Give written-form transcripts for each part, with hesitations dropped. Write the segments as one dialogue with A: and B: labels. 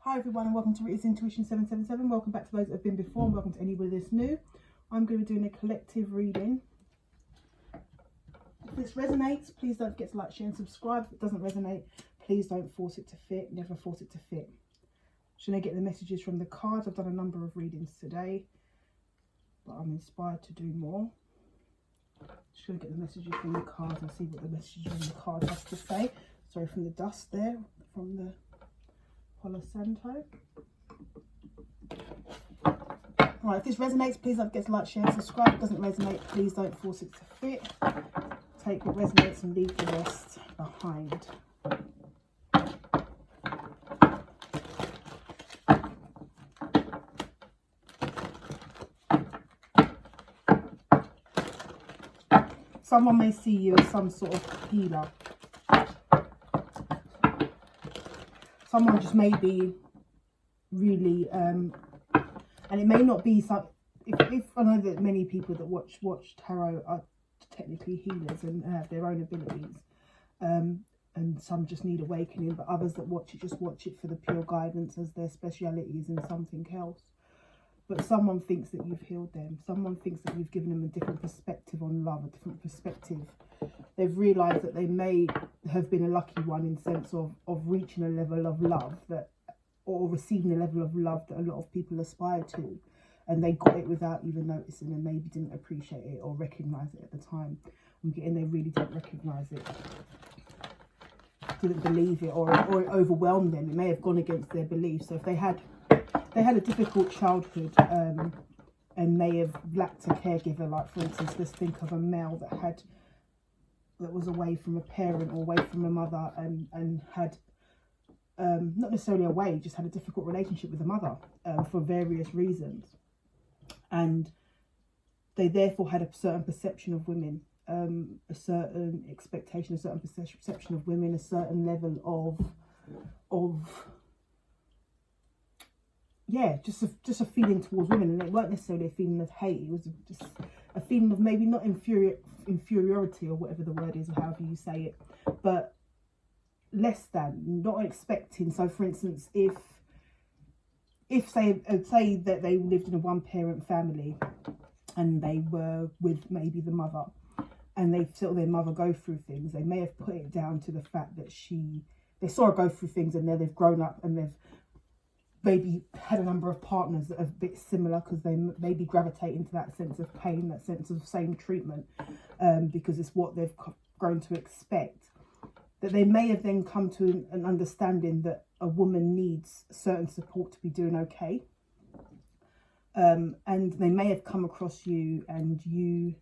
A: Hi everyone and welcome to Rita's Intuition 777. Welcome back to those that have been before and welcome to anybody that's new. I'm going to be doing a collective reading. If this resonates, please don't forget to like, share and subscribe. If it doesn't resonate, please don't force it to fit. Never force it to fit. Should I get the messages from the cards? I've done a number of readings today, but I'm inspired to do more. Just going to get the messages from the cards and see what the messages from the cards has to say. Sorry from the dust there, from the Palo Santo. Right, if this resonates, please don't forget to like, share and subscribe. If it doesn't resonate, please don't force it to fit. Take what resonates and leave the rest behind. Someone may see you as some sort of healer. Someone just may be really, and it may not be some. If I know that many people that watch tarot are technically healers and have their own abilities, and some just need awakening, but others that watch it for the pure guidance as their specialities and something else. But someone thinks that you've healed them. Someone thinks that you've given them a different perspective on love, a different perspective. They've realised that they may have been a lucky one in sense of reaching a level of love that, or receiving a level of love that a lot of people aspire to. And they got it without even noticing and maybe didn't appreciate it or recognise it at the time. I'm getting they really didn't recognise it. Didn't believe it or it overwhelmed them. It may have gone against their beliefs. So if they had a difficult childhood and may have lacked a caregiver, like for instance, let's think of a male that was away from a parent or away from a mother and had not necessarily away, just had a difficult relationship with the mother for various reasons, and they therefore had a certain perception of women, a certain expectation, a certain perception of women, a certain level of yeah, just a feeling towards women. And it weren't necessarily a feeling of hate, it was just a feeling of maybe not inferiority or whatever the word is or however you say it, but less than, not expecting. So for instance, if say that they lived in a one parent family and they were with maybe the mother and they saw their mother go through things, they may have put it down to the fact that they saw her go through things, and then they've grown up and they've maybe had a number of partners that are a bit similar because they maybe gravitate into that sense of pain, that sense of same treatment, because it's what they've grown to expect. That they may have then come to an understanding that a woman needs certain support to be doing okay. And they may have come across you and you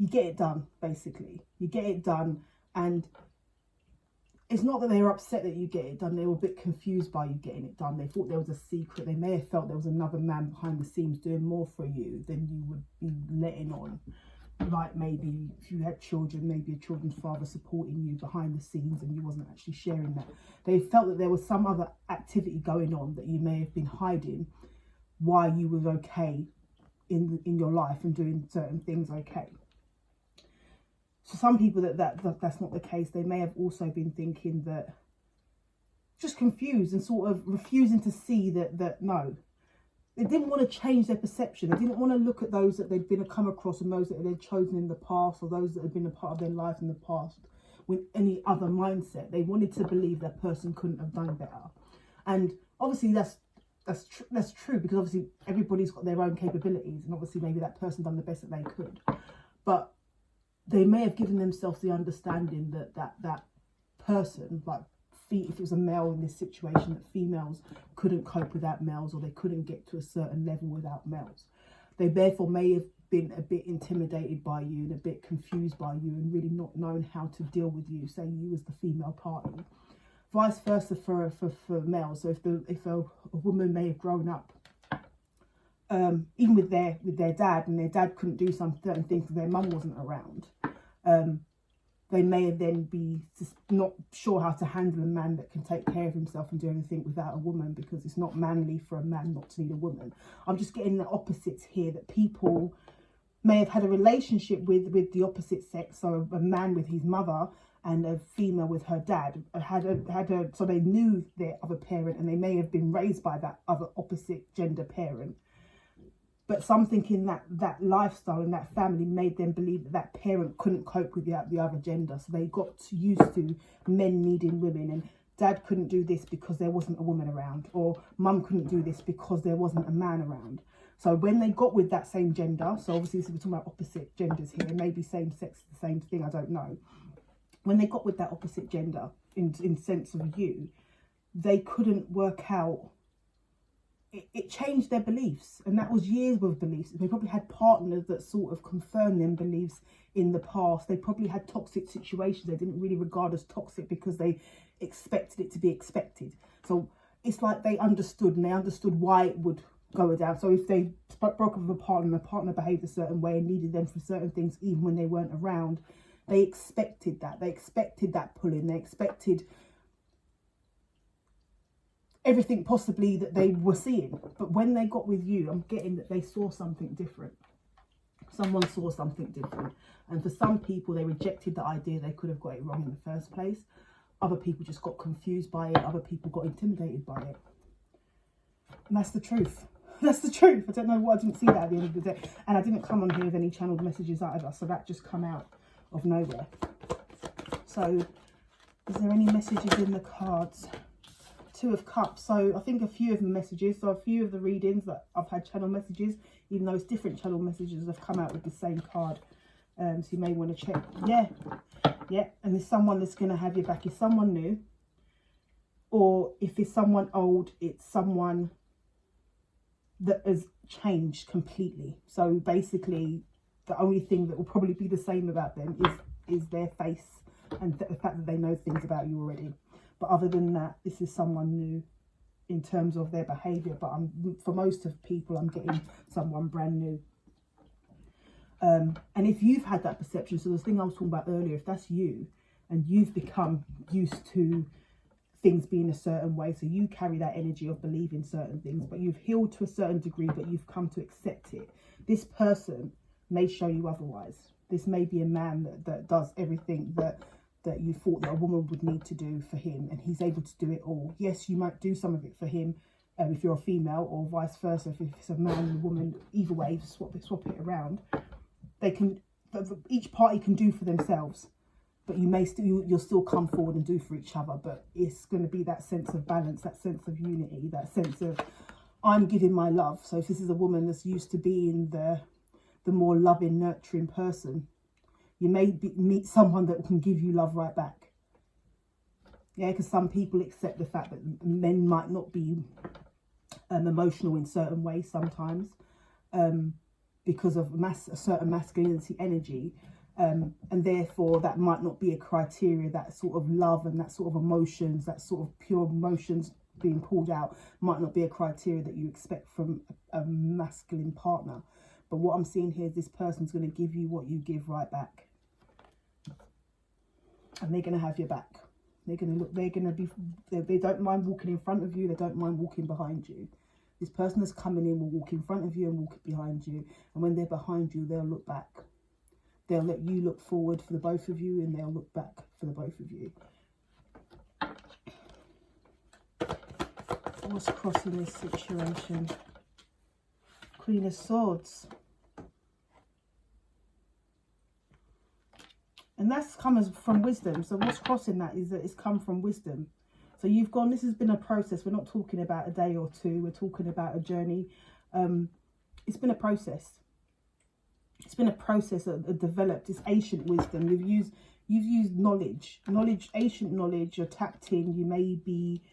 A: get it done, basically. You get it done, and it's not that they were upset that you get it done. They were a bit confused by you getting it done. They thought there was a secret. They may have felt there was another man behind the scenes doing more for you than you would be letting on. Like maybe if you had children, maybe a children's father supporting you behind the scenes and you wasn't actually sharing that. They felt that there was some other activity going on that you may have been hiding while you was okay in your life and doing certain things okay. So some people that's not the case. They may have also been thinking that, just confused and sort of refusing to see that no, they didn't want to change their perception. They didn't want to look at those that they'd been come across and those that they'd chosen in the past, or those that had been a part of their life in the past with any other mindset. They wanted to believe that person couldn't have done better. And obviously that's true, because obviously everybody's got their own capabilities, and obviously maybe that person done the best that they could. But they may have given themselves the understanding that person, like if it was a male in this situation, that females couldn't cope without males, or they couldn't get to a certain level without males. They therefore may have been a bit intimidated by you and a bit confused by you and really not knowing how to deal with you, say you as the female party. Vice versa for males. So if a woman may have grown up even with their dad, and their dad couldn't do some certain things because their mum wasn't around, they may have then be just not sure how to handle a man that can take care of himself and do anything without a woman, because it's not manly for a man not to need a woman. I'm just getting the opposites here, that people may have had a relationship with the opposite sex, so a man with his mother, and a female with her dad so they knew their other parent, and they may have been raised by that other opposite gender parent, but something in that lifestyle and that family made them believe that that parent couldn't cope with the other gender. So they got used to men needing women, and dad couldn't do this because there wasn't a woman around, or mum couldn't do this because there wasn't a man around. So when they got with that same gender, so obviously we're talking about opposite genders here, maybe same sex, the same thing, I don't know. When they got with that opposite gender in sense of you, they couldn't work out. It changed their beliefs, and that was years with beliefs. They probably had partners that sort of confirmed them beliefs in the past. They probably had toxic situations they didn't really regard as toxic because they expected it to be expected. So it's like they understood, and they understood why it would go down. So if they broke up with a partner and the partner behaved a certain way and needed them for certain things even when they weren't around, they expected that. They expected that pulling. They expected everything possibly that they were seeing. But when they got with you, I'm getting that they saw something different. Someone saw something different. And for some people, they rejected the idea they could have got it wrong in the first place. Other people just got confused by it. Other people got intimidated by it. And that's the truth. That's the truth. I don't know why I didn't see that at the end of the day. And I didn't come on here with any channeled messages either. So that just come out of nowhere. So is there any messages in the cards? Two of Cups. So I think a few of the messages, so a few of the readings that I've had channel messages, even though it's different channel messages, have come out with the same card. So you may want to check. Yeah. And there's someone that's going to have your back. It's someone new, or if it's someone old, it's someone that has changed completely. So basically the only thing that will probably be the same about them is their face and the fact that they know things about you already. But other than that, this is someone new in terms of their behaviour. But for most of people, I'm getting someone brand new. And if you've had that perception, so the thing I was talking about earlier, if that's you and you've become used to things being a certain way, so you carry that energy of believing certain things, but you've healed to a certain degree, but you've come to accept it, this person may show you otherwise. This may be a man that does everything that you thought that a woman would need to do for him, and he's able to do it all. Yes, you might do some of it for him if you're a female, or vice versa if it's a man and a woman. Either way, swap it around. They can, each party can do for themselves, but you'll still come forward and do for each other. But it's going to be that sense of balance, that sense of unity, that sense of I'm giving my love. So if this is a woman that's used to being the more loving, nurturing person, you may meet someone that can give you love right back. Yeah, because some people accept the fact that men might not be emotional in certain ways sometimes, because of a certain masculinity energy, and therefore that might not be a criteria. That sort of love and that sort of emotions, that sort of pure emotions being pulled out, might not be a criteria that you expect from a masculine partner. But what I'm seeing here is this person's going to give you what you give right back. And they're going to have your back. They're going to look, they don't mind walking in front of you. They don't mind walking behind you. This person that's coming in will walk in front of you and walk behind you. And when they're behind you, they'll look back. They'll let you look forward for the both of you, and they'll look back for the both of you. What's crossing this situation? Queen of Swords. And that's come from wisdom. So what's crossing that is that it's come from wisdom. So you've gone, this has been a process. We're not talking about a day or two. We're talking about a journey. It's been a process. It's been a process that developed. It's ancient wisdom. You've used knowledge, ancient knowledge. You're tapped in. You may be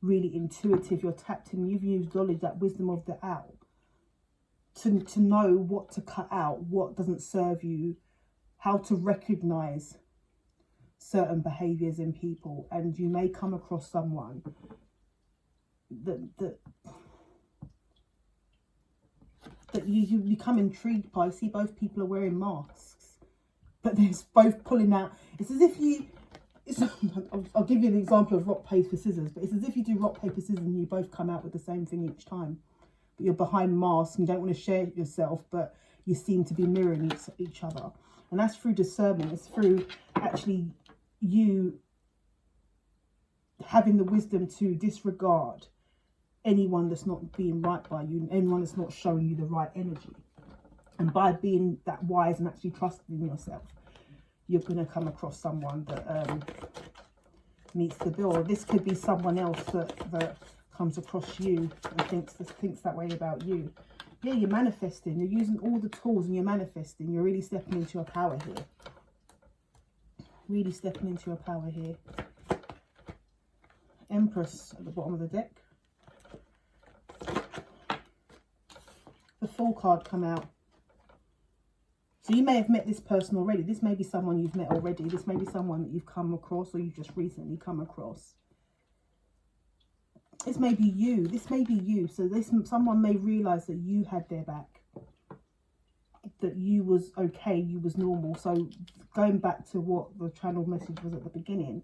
A: really intuitive. You're tapped in. You've used knowledge, that wisdom of the owl, to know what to cut out, what doesn't serve you, how to recognize certain behaviors in people. And you may come across someone that you become intrigued by. See, both people are wearing masks, but they're both pulling out. It's as if I'll give you an example of rock, paper, scissors, but it's as if you do rock, paper, scissors and you both come out with the same thing each time. But you're behind masks and you don't want to share it yourself, but you seem to be mirroring each other. And that's through discernment. It's through actually you having the wisdom to disregard anyone that's not being right by you, anyone that's not showing you the right energy. And by being that wise and actually trusting in yourself, you're going to come across someone that meets the bill. This could be someone else that comes across you and thinks that way about you. Yeah, you're manifesting. You're using all the tools and you're manifesting. You're really stepping into your power here. Really stepping into your power here. Empress at the bottom of the deck. The Fool card come out. So you may have met this person already. This may be someone you've met already. This may be someone that you've come across or you've just recently come across. This may be you. This may be you. So someone may realise that you had their back. That you was okay. You was normal. So going back to what the channel message was at the beginning,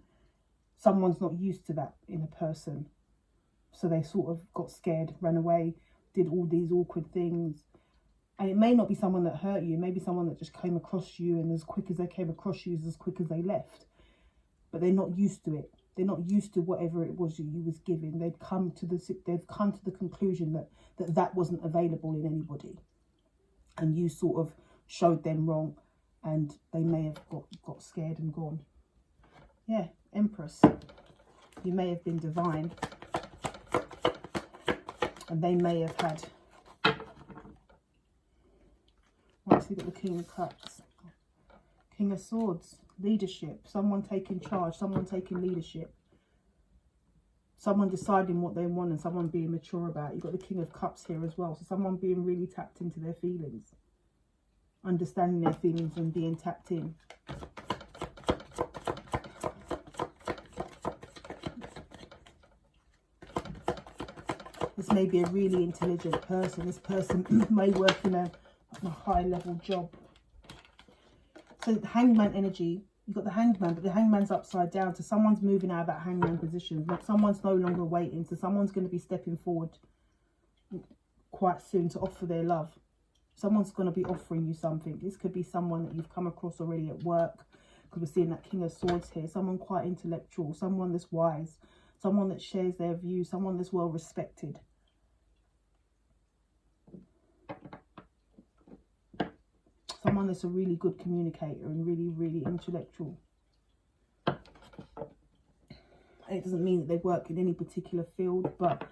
A: someone's not used to that in a person. So they sort of got scared, ran away, did all these awkward things. And it may not be someone that hurt you. It may be someone that just came across you, and as quick as they came across you is as quick as they left. But they're not used to it. They're not used to whatever it was you was giving. They've come to the conclusion that wasn't available in anybody. And you sort of showed them wrong, and they may have got scared and gone. Yeah, Empress. You may have been divine. And they may have had... Once we got the King of Cups, King of Swords, leadership, someone taking charge, someone taking leadership, someone deciding what they want and someone being mature about it. You've got the King of Cups here as well, so someone being really tapped into their feelings, understanding their feelings and being tapped in. This may be a really intelligent person. This person may work in a high level job. So the Hangman energy, you've got the Hangman, but the Hangman's upside down, so someone's moving out of that Hangman position. Like someone's no longer waiting, so someone's going to be stepping forward quite soon to offer their love. Someone's going to be offering you something. This could be someone that you've come across already at work, because we're seeing that King of Swords here. Someone quite intellectual, someone that's wise, someone that shares their views, someone that's well respected. Someone that's a really good communicator and really, really intellectual. And it doesn't mean that they work in any particular field, but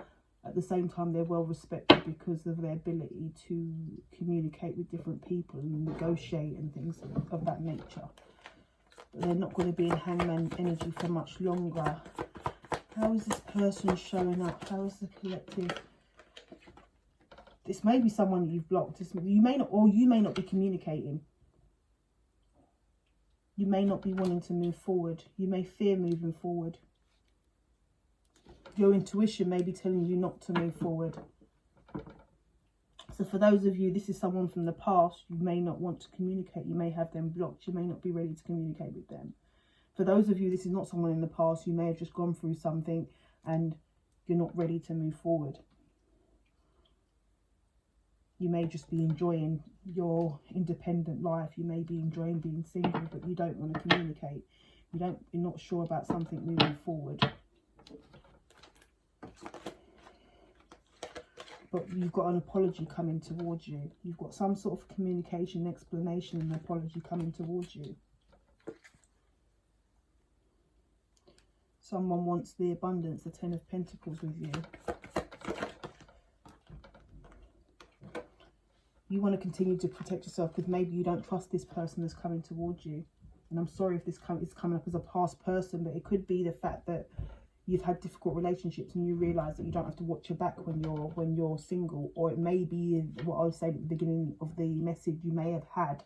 A: at the same time they're well respected because of their ability to communicate with different people and negotiate and things of that nature. But they're not going to be in Hangman energy for much longer. How is this person showing up? How is the collective? This may be someone that you've blocked. You may not, or you may not be communicating. You may not be wanting to move forward. You may fear moving forward. Your intuition may be telling you not to move forward. So for those of you, this is someone from the past. You may not want to communicate. You may have them blocked. You may not be ready to communicate with them. For those of you, this is not someone in the past. You may have just gone through something and you're not ready to move forward. You may just be enjoying your independent life. You may be enjoying being single, but you don't want to communicate. You're not sure about something moving forward. But you've got an apology coming towards you. You've got some sort of communication, explanation, and apology coming towards you. Someone wants the abundance, the Ten of Pentacles with you. You want to continue to protect yourself because maybe you don't trust this person that's coming towards you. And I'm sorry if this is coming up as a past person, but it could be the fact that you've had difficult relationships and you realise that you don't have to watch your back when you're single. Or it may be what I was saying at the beginning of the message. You may have had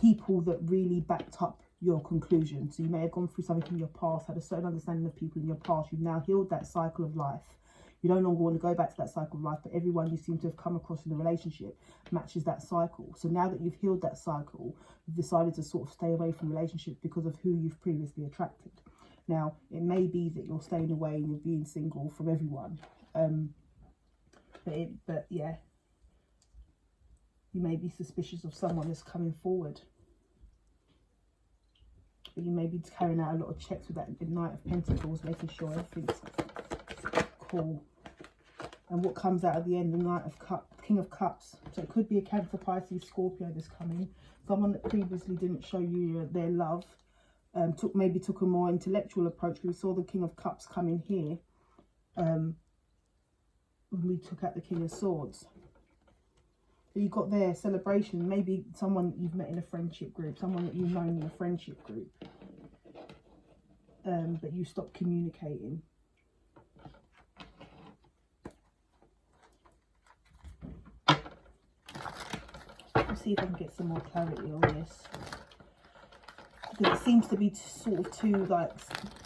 A: people that really backed up your conclusion. So you may have gone through something in your past, had a certain understanding of people in your past. You've now healed that cycle of life. You no longer want to go back to that cycle of life, but everyone you seem to have come across in the relationship matches that cycle. So now that you've healed that cycle, you've decided to sort of stay away from relationships because of who you've previously attracted. Now, it may be that you're staying away and you're being single from everyone. But yeah, you may be suspicious of someone that's coming forward. but you may be carrying out a lot of checks with that Knight of Pentacles, making sure everything's cool. And what comes out at the end, the Knight of Cups, King of Cups. So it could be a Cancer, Pisces, Scorpio that's coming. Someone that previously didn't show you their love. Maybe took a more intellectual approach. We saw the King of Cups come in here when we took out the King of Swords. So you got their celebration. Maybe someone that you've met in a friendship group, someone that you've known in a friendship group, but you stopped communicating. Let's see if I can get some more clarity on this. Because it seems to be sort of too, like,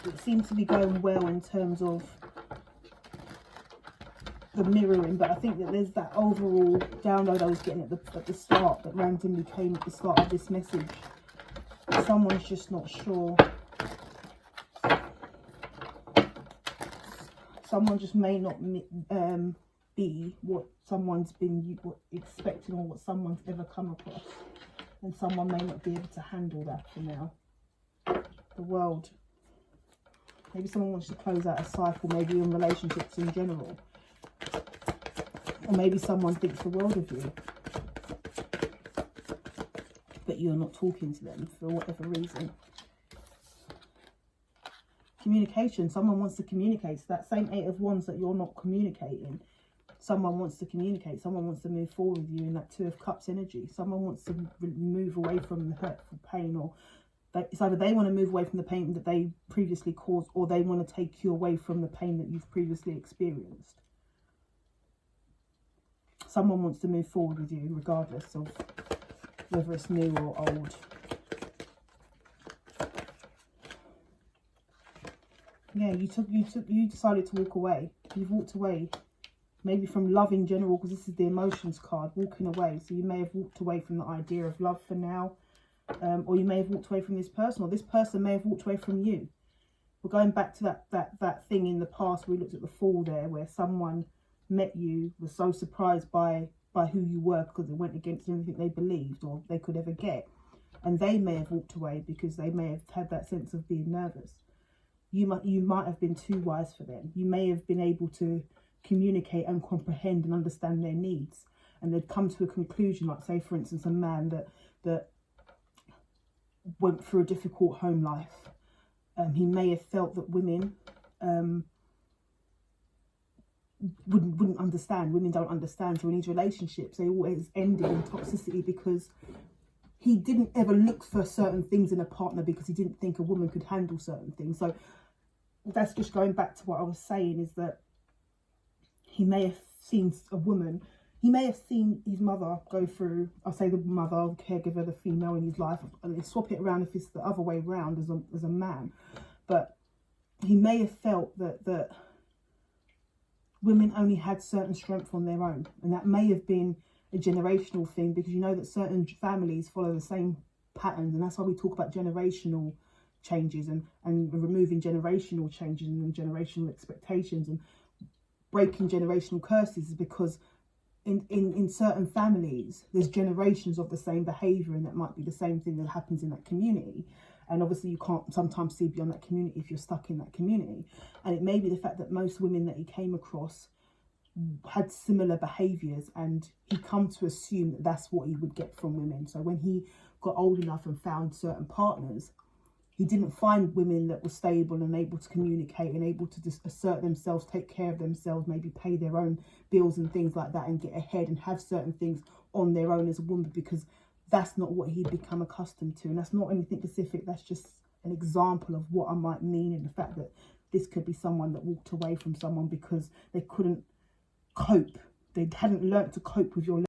A: it seems to be going well in terms of the mirroring, but I think that there's that overall download I was getting at the start that randomly came at the start of this message. Someone's just not sure. Someone just may not be what someone's been expecting or what someone's ever come across, and someone may not be able to handle that for now. The World. Maybe someone wants to close out a cycle, maybe in relationships in general. Or maybe someone thinks the world of you, but you're not talking to them for whatever reason. Communication. Someone wants to communicate. So that same Eight of Wands that you're not communicating, someone wants to communicate. Someone wants to move forward with you in that Two of Cups energy. Someone wants to move away from the hurtful pain, or it's either they want to move away from the pain that they previously caused, or they want to take you away from the pain that you've previously experienced. Someone wants to move forward with you regardless of whether it's new or old. Yeah, you decided to walk away. You've walked away, maybe from love in general, because this is the emotions card, walking away. So you may have walked away from the idea of love for now, or you may have walked away from this person, or this person may have walked away from you. We're going back to that thing in the past. We looked at the Fool there, where someone met you, was so surprised by who you were because it went against everything they believed or they could ever get, and they may have walked away because they may have had that sense of being nervous. You might have been too wise for them. You may have been able to communicate and comprehend and understand their needs, and they'd come to a conclusion, like say for instance a man that went through a difficult home life. He may have felt that women wouldn't understand. Women don't understand. So in his relationships, they always ended in toxicity because he didn't ever look for certain things in a partner because he didn't think a woman could handle certain things. So that's just going back to what I was saying, is that he may have seen a woman, he may have seen his mother go through, I'll say the mother, caregiver, the female in his life, and swap it around if it's the other way around as a man. But he may have felt that women only had certain strength on their own, and that may have been a generational thing, because you know that certain families follow the same patterns, and that's why we talk about generational changes and removing generational changes and generational expectations and breaking generational curses, because in certain families there's generations of the same behavior, and that might be the same thing that happens in that community. And obviously you can't sometimes see beyond that community if you're stuck in that community. And it may be the fact that most women that he came across had similar behaviours, and he come to assume that that's what he would get from women. So when he got old enough and found certain partners, he didn't find women that were stable and able to communicate and able to just assert themselves, take care of themselves, maybe pay their own bills and things like that, and get ahead and have certain things on their own as a woman, because that's not what he'd become accustomed to. And that's not anything specific, that's just an example of what I might mean, in the fact that this could be someone that walked away from someone because they couldn't cope. They hadn't learnt to cope with your